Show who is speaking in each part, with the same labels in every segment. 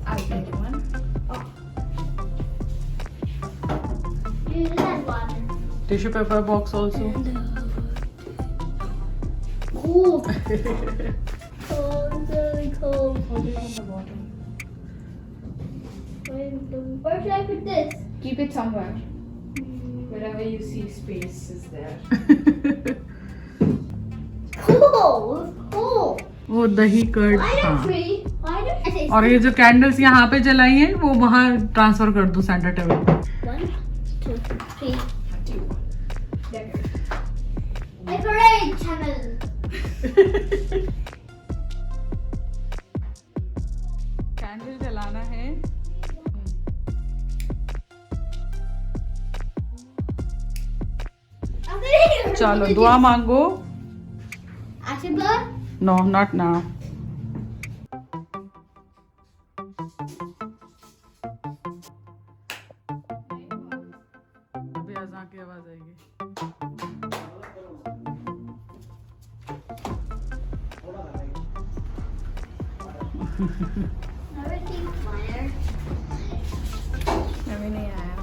Speaker 1: I'll get one.
Speaker 2: Tissue paper box also.
Speaker 1: Cold. Cold, very cold.
Speaker 2: Hold it on the bottom.
Speaker 1: Where should I put this?
Speaker 3: Keep it somewhere. Wherever you see space is there.
Speaker 1: Cold. Cold.
Speaker 2: वो दही curd.
Speaker 1: Why
Speaker 2: हाँ.
Speaker 1: not tree? Why not?
Speaker 2: और ये जो candles यहाँ पे जलाई हैं वो वहाँ ट्रांसफर कर दो सेंटर टेबल पे.
Speaker 1: 1, 2, 3.
Speaker 3: Decorate.
Speaker 1: Decorate channel.
Speaker 2: कैंडल जलाना है. चलो दुआ मांगो.
Speaker 1: Ashibur.
Speaker 2: No, not now. अभी अज़ान की आवाज आएगी.
Speaker 1: Everything fire.
Speaker 3: अभी नहीं आया.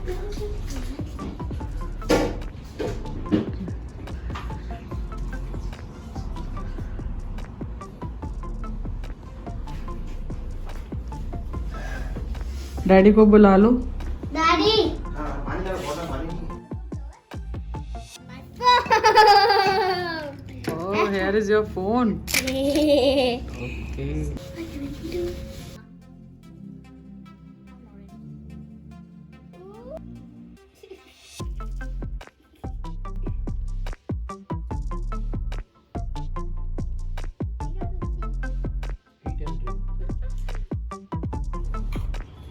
Speaker 2: डैडी को बुला लो.
Speaker 1: Daddy.
Speaker 2: Oh, here is your phone. Okay.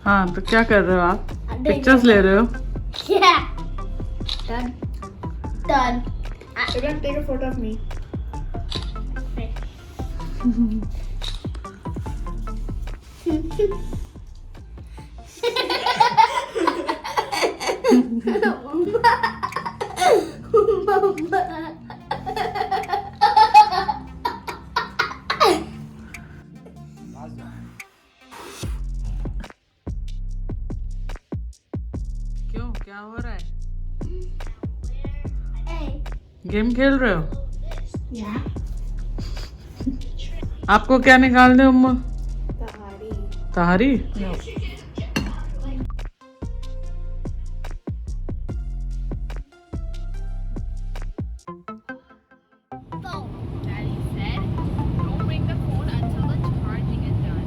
Speaker 2: हाँ तो क्या कर रहे हो आप? पिक्चर्स ले रहे हो?
Speaker 1: Yeah. Done. Done. You're gonna take a photo of me.
Speaker 2: क्यों क्या हो रहा है?
Speaker 1: Hey.
Speaker 2: गेम खेल रहे हो?
Speaker 1: Yeah.
Speaker 2: आपको क्या निकाल दे अम्मा?
Speaker 3: Tahari.
Speaker 2: Tahari?
Speaker 3: No. Daddy said, don't bring the phone until the charging is done.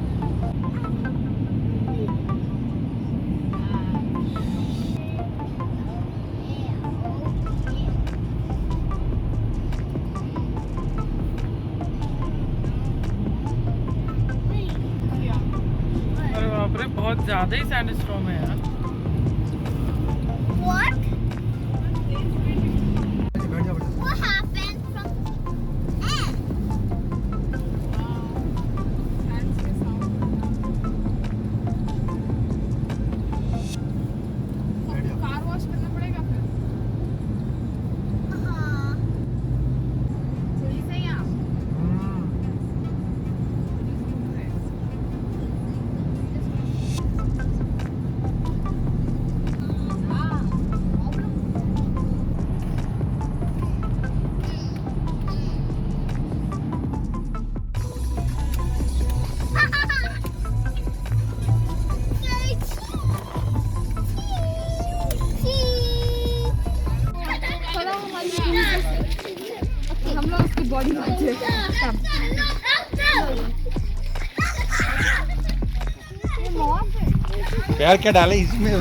Speaker 2: अरे बाप रे बहुत ज्यादा ही सैंडस्टॉर्म है यार.
Speaker 1: What? What happened from
Speaker 3: car wash करना पड़ेगा फिर. सही से यहाँ. हम लोग उसकी बॉडी बनाते हैं.
Speaker 4: प्यार क्या डाले इसमें?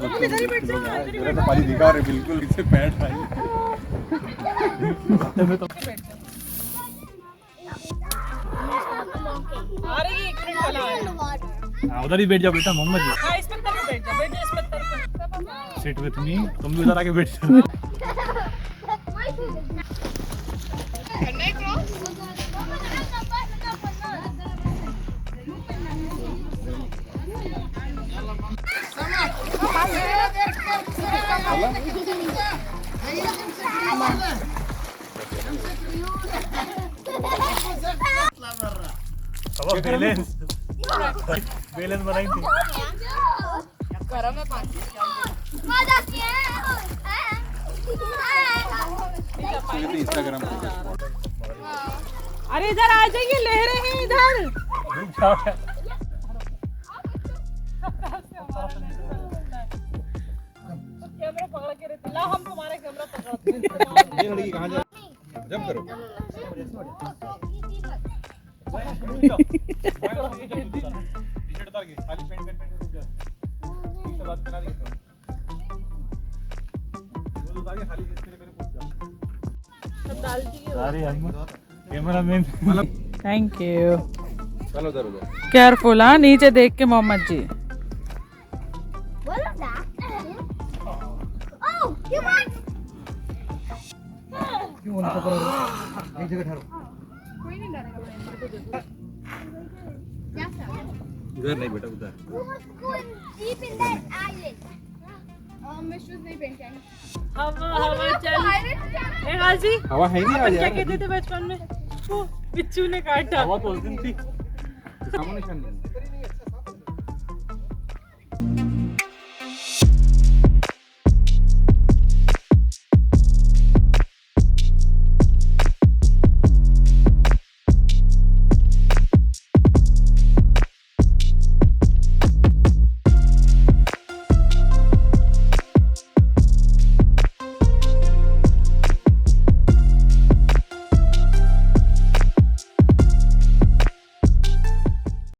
Speaker 4: मेरा तो पानी दिखा रहे बिल्कुल इससे पैर
Speaker 5: उधर ही बैठ जाओ बेटा मोहम्मद जी। सिट विथ मी, तुम भी उधर आके बैठ जाओ। बैलेंस बैलेंस बनाई थी।
Speaker 3: गरम है पानी।
Speaker 4: इंस्टाग्राम
Speaker 2: अरे इधर आ जाइए, लहरें हैं इधर। कैमरा पकड़ के रहते, ला हम तुम्हारे कैमरा पकड़ते हैं।
Speaker 4: ये लड़की कहाँ जा जंप करो।
Speaker 5: टी-शर्ट उतार के खाली पैंट रुक जा। टी-शर्ट बात करा दी वो उतार के खाली इसके लिए पूछ जा। अरे अहमद कैमरामैन
Speaker 2: थैंक यू।
Speaker 4: चलो उधर उधर
Speaker 2: केयरफुल, हाँ नीचे देख के मोहम्मद जी।
Speaker 4: एक जगह ठहरो। उधर नहीं बेटा उधर।
Speaker 2: हवा चल। गाजी
Speaker 4: हवा है नहीं आज
Speaker 2: क्या
Speaker 4: यार।
Speaker 2: कहते थे बचपन में? बिच्छू ने काटा।
Speaker 4: हवा तो उस दिन थी। सामने निशान नहीं।